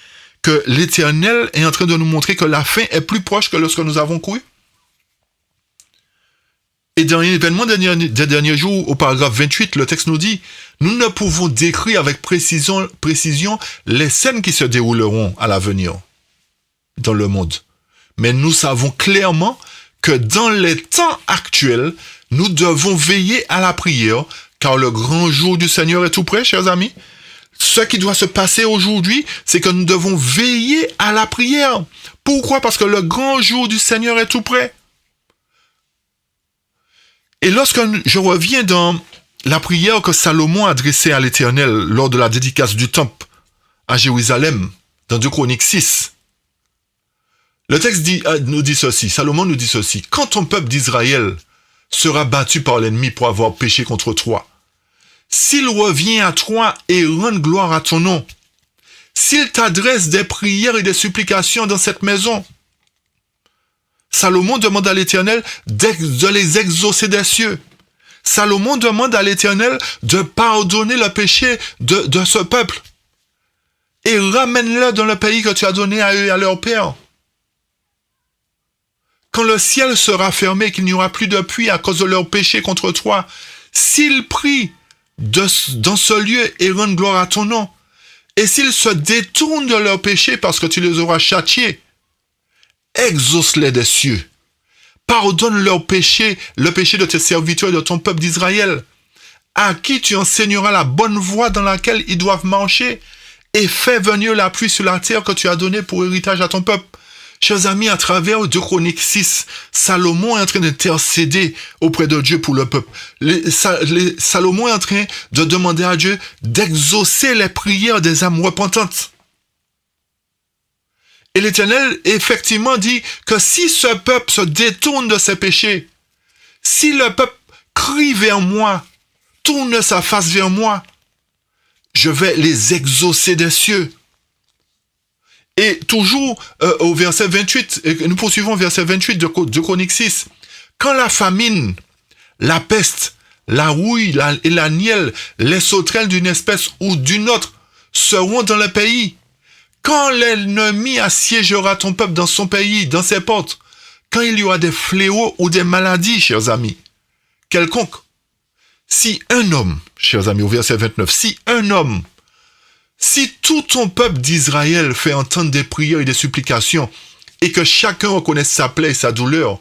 que l'Éternel est en train de nous montrer que la fin est plus proche que lorsque nous avons cru? Et dans l'événement des derniers jours, au paragraphe 28, le texte nous dit « Nous ne pouvons décrire avec précision les scènes qui se dérouleront à l'avenir dans le monde. Mais nous savons clairement que dans les temps actuels, nous devons veiller à la prière, car le grand jour du Seigneur est tout près, chers amis. Ce qui doit se passer aujourd'hui, c'est que nous devons veiller à la prière. Pourquoi? Parce que le grand jour du Seigneur est tout près. Et lorsque je reviens dans la prière que Salomon a adressée à l'Éternel lors de la dédicace du temple à Jérusalem, dans 2 Chroniques 6, le texte nous dit ceci, Salomon nous dit ceci: « Quand ton peuple d'Israël sera battu par l'ennemi pour avoir péché contre toi, s'il revient à toi et rend gloire à ton nom, s'il t'adresse des prières et des supplications dans cette maison, » Salomon demande à l'Éternel de les exaucer des cieux. Salomon demande à l'Éternel de pardonner le péché de ce peuple et ramène-le dans le pays que tu as donné à eux et à leur père. Quand le ciel sera fermé, qu'il n'y aura plus de pluie à cause de leur péché contre toi, s'ils prient dans ce lieu et rendent gloire à ton nom, et s'ils se détournent de leur péché parce que tu les auras châtiés, exauce-les des cieux. Pardonne leur péché, le péché de tes serviteurs et de ton peuple d'Israël, à qui tu enseigneras la bonne voie dans laquelle ils doivent marcher, et fais venir la pluie sur la terre que tu as donnée pour héritage à ton peuple. Chers amis, à travers 2 Chroniques 6, Salomon est en train d'intercéder auprès de Dieu pour le peuple. Salomon est en train de demander à Dieu d'exaucer les prières des âmes repentantes. Et l'Éternel, effectivement, dit que si ce peuple se détourne de ses péchés, si le peuple crie vers moi, tourne sa face vers moi, je vais les exaucer des cieux. Et toujours au verset 28, et nous poursuivons verset 28 de Chroniques 6, quand la famine, la peste, la rouille et la nielle, les sauterelles d'une espèce ou d'une autre seront dans le pays, quand l'ennemi assiégera ton peuple dans son pays, dans ses portes, quand il y aura des fléaux ou des maladies, chers amis, quelconque, si un homme, chers amis, au verset 29, si tout ton peuple d'Israël fait entendre des prières et des supplications, et que chacun reconnaisse sa plaie et sa douleur,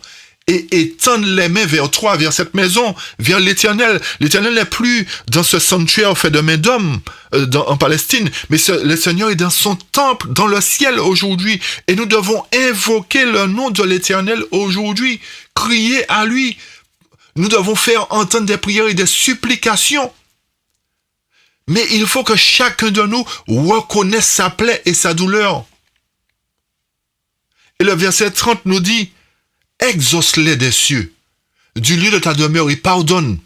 et étende les mains vers toi, vers cette maison, vers l'Éternel. L'Éternel n'est plus dans ce sanctuaire fait de main d'homme en Palestine, mais le Seigneur est dans son temple, dans le ciel aujourd'hui. Et nous devons invoquer le nom de l'Éternel aujourd'hui, crier à lui. Nous devons faire entendre des prières et des supplications. Mais il faut que chacun de nous reconnaisse sa plaie et sa douleur. Et le verset 30 nous dit: exauce-les des cieux, du lieu de ta demeure, et pardonne.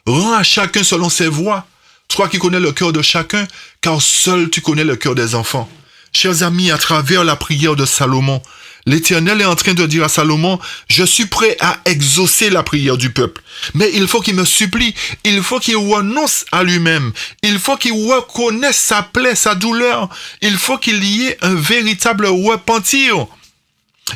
Rends à chacun selon ses voies, toi qui connais le cœur de chacun, car seul tu connais le cœur des enfants. Chers amis, à travers la prière de Salomon, l'Éternel est en train de dire à Salomon: je suis prêt à exaucer la prière du peuple. Mais il faut qu'il me supplie, il faut qu'il renonce à lui-même, il faut qu'il reconnaisse sa plaie, sa douleur, il faut qu'il y ait un véritable repentir,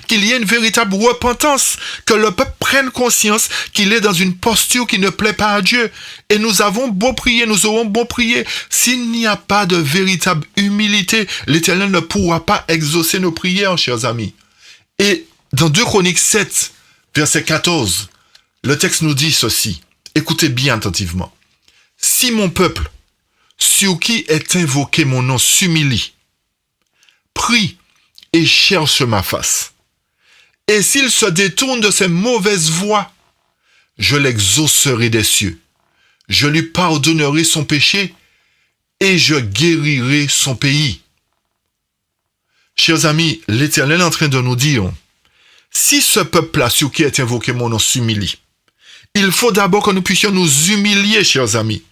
qu'il y ait une véritable repentance, que le peuple prenne conscience qu'il est dans une posture qui ne plaît pas à Dieu. Et nous avons beau prier, nous aurons beau prier, s'il n'y a pas de véritable humilité, l'Éternel ne pourra pas exaucer nos prières, chers amis. Et dans 2 Chroniques 7, verset 14, le texte nous dit ceci. Écoutez bien attentivement. Si mon peuple, sur qui est invoqué mon nom, s'humilie, prie et cherche ma face, Et s'il se détourne de ses mauvaises voies, je l'exaucerai des cieux. Je lui pardonnerai son péché et je guérirai son pays. Chers amis, l'Éternel est en train de nous dire, si ce peuple-là, sur qui est invoqué mon nom, s'humilie, il faut d'abord que nous puissions nous humilier, chers amis.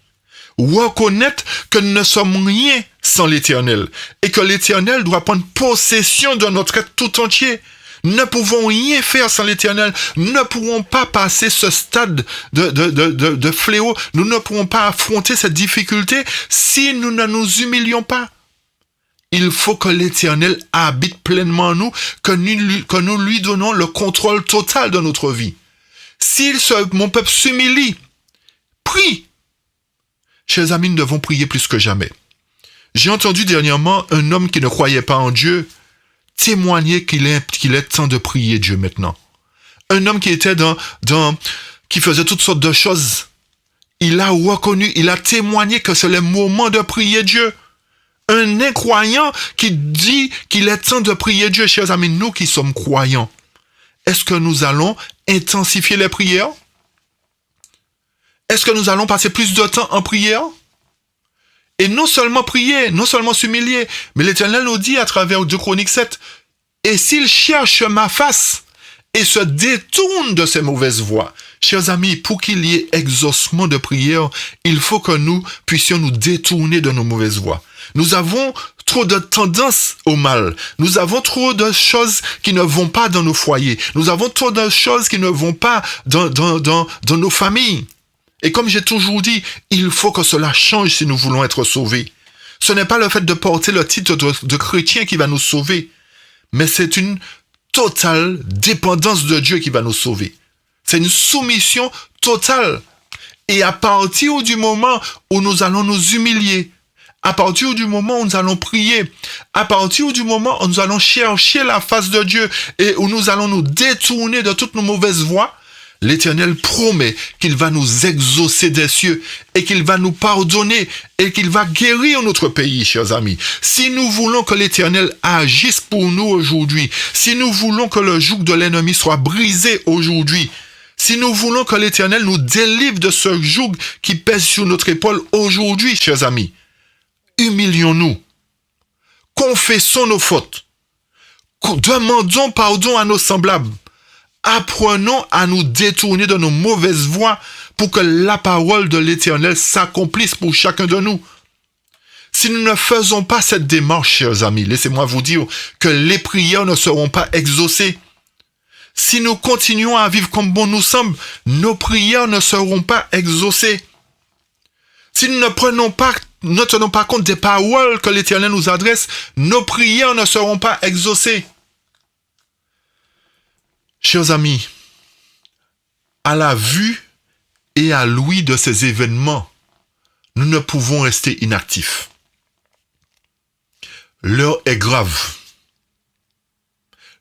Reconnaître que nous ne sommes rien sans l'Éternel et que l'Éternel doit prendre possession de notre être tout entier. Nous ne pouvons rien faire sans l'Éternel. Nous ne pourrons pas passer ce stade de fléau. Nous ne pourrons pas affronter cette difficulté si nous ne nous humilions pas. Il faut que l'Éternel habite pleinement en nous, que nous lui donnons le contrôle total de notre vie. Si mon peuple s'humilie, prie. Chers amis, nous devons prier plus que jamais. J'ai entendu dernièrement un homme qui ne croyait pas en Dieu témoigner qu'il est temps de prier Dieu maintenant. Un homme qui était qui faisait toutes sortes de choses. Il a reconnu, il a témoigné que c'est le moment de prier Dieu. Un incroyant qui dit qu'il est temps de prier Dieu. Chers amis, nous qui sommes croyants, est-ce que nous allons intensifier les prières? Est-ce que nous allons passer plus de temps en prière? Et non seulement prier, non seulement s'humilier, mais l'Éternel nous dit à travers 2 Chroniques 7, « Et s'il cherche ma face et se détourne de ses mauvaises voies. » Chers amis, pour qu'il y ait exaucement de prière, il faut que nous puissions nous détourner de nos mauvaises voies. Nous avons trop de tendances au mal. Nous avons trop de choses qui ne vont pas dans nos foyers. Nous avons trop de choses qui ne vont pas dans nos familles. Et comme j'ai toujours dit, il faut que cela change si nous voulons être sauvés. Ce n'est pas le fait de porter le titre de chrétien qui va nous sauver, mais c'est une totale dépendance de Dieu qui va nous sauver. C'est une soumission totale. Et à partir du moment où nous allons nous humilier, à partir du moment où nous allons prier, à partir du moment où nous allons chercher la face de Dieu et où nous allons nous détourner de toutes nos mauvaises voies, l'Éternel promet qu'il va nous exaucer des cieux et qu'il va nous pardonner et qu'il va guérir notre pays, chers amis. Si nous voulons que l'Éternel agisse pour nous aujourd'hui, si nous voulons que le joug de l'ennemi soit brisé aujourd'hui, si nous voulons que l'Éternel nous délivre de ce joug qui pèse sur notre épaule aujourd'hui, chers amis, humilions-nous, confessons nos fautes, demandons pardon à nos semblables, apprenons à nous détourner de nos mauvaises voies pour que la parole de l'Éternel s'accomplisse pour chacun de nous. Si nous ne faisons pas cette démarche, chers amis, laissez-moi vous dire que les prières ne seront pas exaucées. Si nous continuons à vivre comme bon nous semble, nos prières ne seront pas exaucées. Si nous ne tenons pas compte des paroles que l'Éternel nous adresse, nos prières ne seront pas exaucées. Chers amis, à la vue et à l'ouïe de ces événements, nous ne pouvons rester inactifs. L'heure est grave.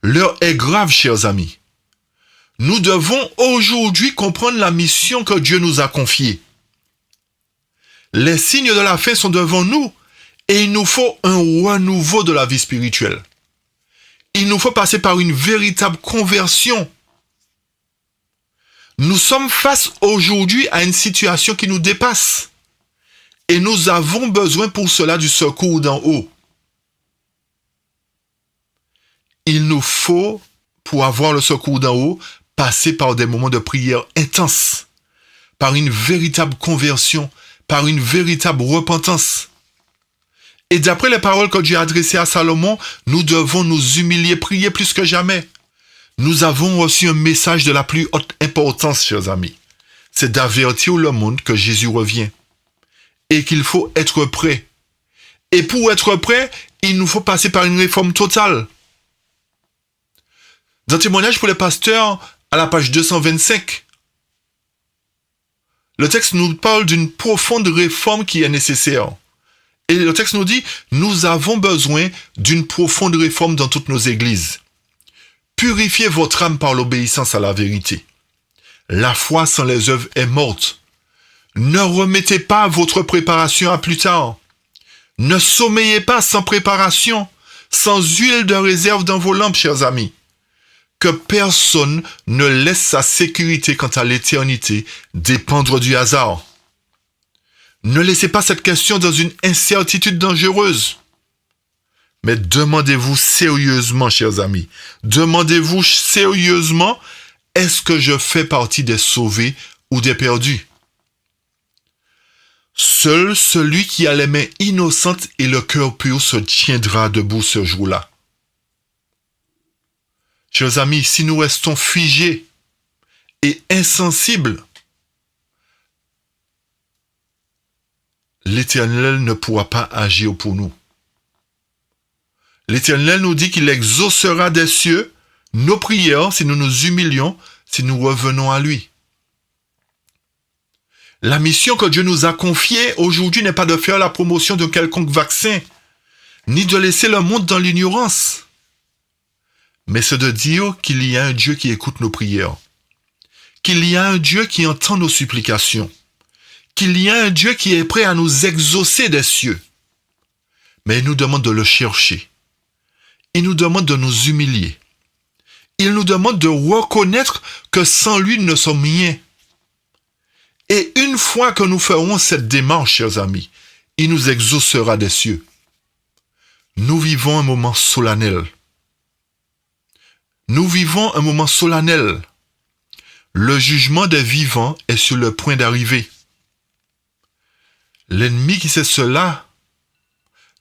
L'heure est grave, chers amis. Nous devons aujourd'hui comprendre la mission que Dieu nous a confiée. Les signes de la fin sont devant nous et il nous faut un renouveau de la vie spirituelle. Il nous faut passer par une véritable conversion. Nous sommes face aujourd'hui à une situation qui nous dépasse. Et nous avons besoin pour cela du secours d'en haut. Il nous faut, pour avoir le secours d'en haut, passer par des moments de prière intenses, par une véritable conversion, par une véritable repentance. Et d'après les paroles que Dieu a adressées à Salomon, nous devons nous humilier, prier plus que jamais. Nous avons reçu un message de la plus haute importance, chers amis. C'est d'avertir le monde que Jésus revient et qu'il faut être prêt. Et pour être prêt, il nous faut passer par une réforme totale. Dans Témoignage pour les pasteurs, à la page 225, le texte nous parle d'une profonde réforme qui est nécessaire. Et le texte nous dit, nous avons besoin d'une profonde réforme dans toutes nos églises. Purifiez votre âme par l'obéissance à la vérité. La foi sans les œuvres est morte. Ne remettez pas votre préparation à plus tard. Ne sommeillez pas sans préparation, sans huile de réserve dans vos lampes, chers amis. que personne ne laisse sa sécurité quant à l'éternité dépendre du hasard. Ne laissez pas cette question dans une incertitude dangereuse. Mais demandez-vous sérieusement, chers amis, demandez-vous sérieusement, est-ce que je fais partie des sauvés ou des perdus? Seul celui qui a les mains innocentes et le cœur pur se tiendra debout ce jour-là. Chers amis, si nous restons figés et insensibles, l'Éternel ne pourra pas agir pour nous. L'Éternel nous dit qu'il exaucera des cieux nos prières si nous nous humilions, si nous revenons à lui. La mission que Dieu nous a confiée aujourd'hui n'est pas de faire la promotion de quelconque vaccin, ni de laisser le monde dans l'ignorance, mais c'est de dire qu'il y a un Dieu qui écoute nos prières, qu'il y a un Dieu qui entend nos supplications, qu'il y a un Dieu qui est prêt à nous exaucer des cieux. Mais il nous demande de le chercher. Il nous demande de nous humilier. Il nous demande de reconnaître que sans lui, nous ne sommes rien. Et une fois que nous ferons cette démarche, chers amis, il nous exaucera des cieux. Nous vivons un moment solennel. Nous vivons un moment solennel. Le jugement des vivants est sur le point d'arriver. L'ennemi qui sait cela,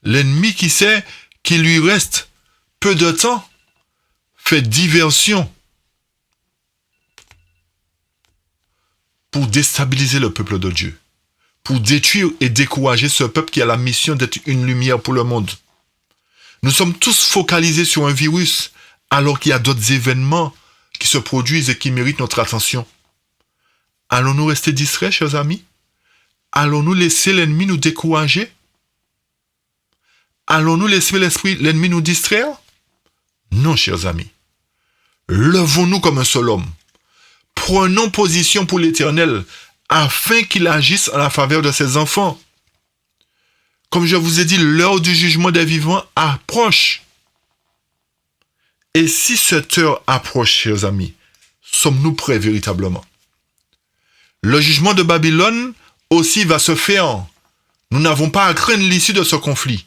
l'ennemi qui sait qu'il lui reste peu de temps, fait diversion pour déstabiliser le peuple de Dieu, pour détruire et décourager ce peuple qui a la mission d'être une lumière pour le monde. Nous sommes tous focalisés sur un virus, alors qu'il y a d'autres événements qui se produisent et qui méritent notre attention. Allons-nous rester distraits, chers amis? Allons-nous laisser l'ennemi nous décourager? Allons-nous laisser l'ennemi nous distraire? Non, chers amis. Levons-nous comme un seul homme. Prenons position pour l'Éternel, afin qu'il agisse en la faveur de ses enfants. Comme je vous ai dit, l'heure du jugement des vivants approche. Et si cette heure approche, chers amis, sommes-nous prêts véritablement? Le jugement de Babylone aussi va se faire. Nous n'avons pas à craindre l'issue de ce conflit.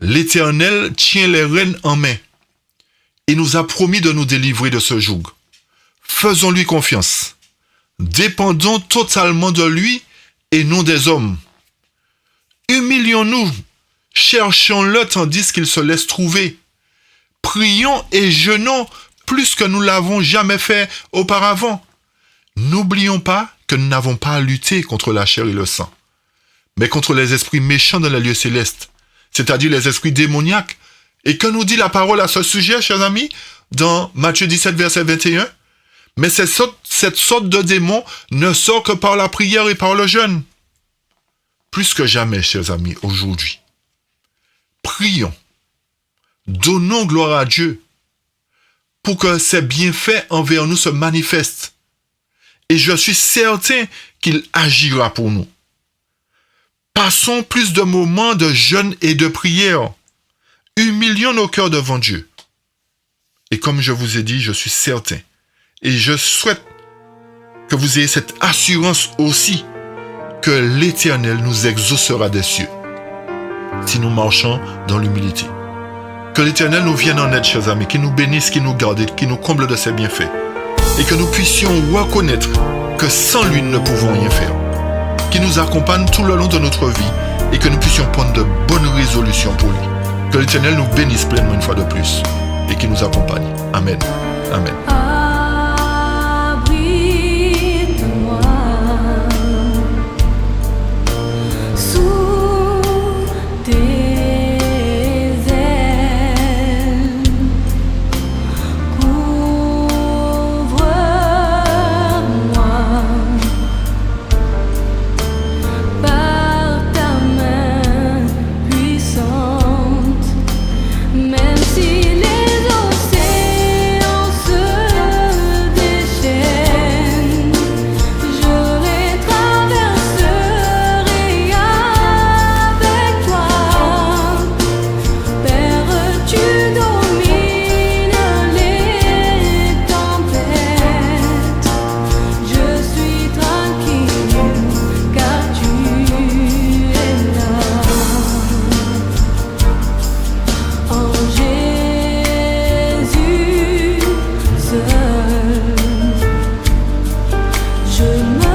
L'Éternel tient les rênes en main. Il nous a promis de nous délivrer de ce joug. Faisons-lui confiance. Dépendons totalement de lui et non des hommes. Humilions-nous. Cherchons-le tandis qu'il se laisse trouver. Prions et jeûnons plus que nous l'avons jamais fait auparavant. N'oublions pas que nous n'avons pas à lutter contre la chair et le sang, mais contre les esprits méchants dans les lieux célestes, c'est-à-dire les esprits démoniaques. Et que nous dit la parole à ce sujet, chers amis, dans Matthieu 17, verset 21? Mais cette sorte de démon ne sort que par la prière et par le jeûne. Plus que jamais, chers amis, aujourd'hui, prions, donnons gloire à Dieu pour que ses bienfaits envers nous se manifestent. Et je suis certain qu'il agira pour nous. Passons plus de moments de jeûne et de prière. Humilions nos cœurs devant Dieu. Et comme je vous ai dit, je suis certain, et je souhaite que vous ayez cette assurance aussi, que l'Éternel nous exaucera des cieux, si nous marchons dans l'humilité. Que l'Éternel nous vienne en aide, chers amis, qu'il nous bénisse, qu'il nous garde, qu'il nous comble de ses bienfaits, et que nous puissions reconnaître que sans lui, nous ne pouvons rien faire, qu'il nous accompagne tout le long de notre vie, et que nous puissions prendre de bonnes résolutions pour lui. Que l'Éternel nous bénisse pleinement une fois de plus et qu'il nous accompagne. Amen. Amen. Abrite-moi sous tes ailes. Couvre-moi par ta main puissante. Même si les océans se je me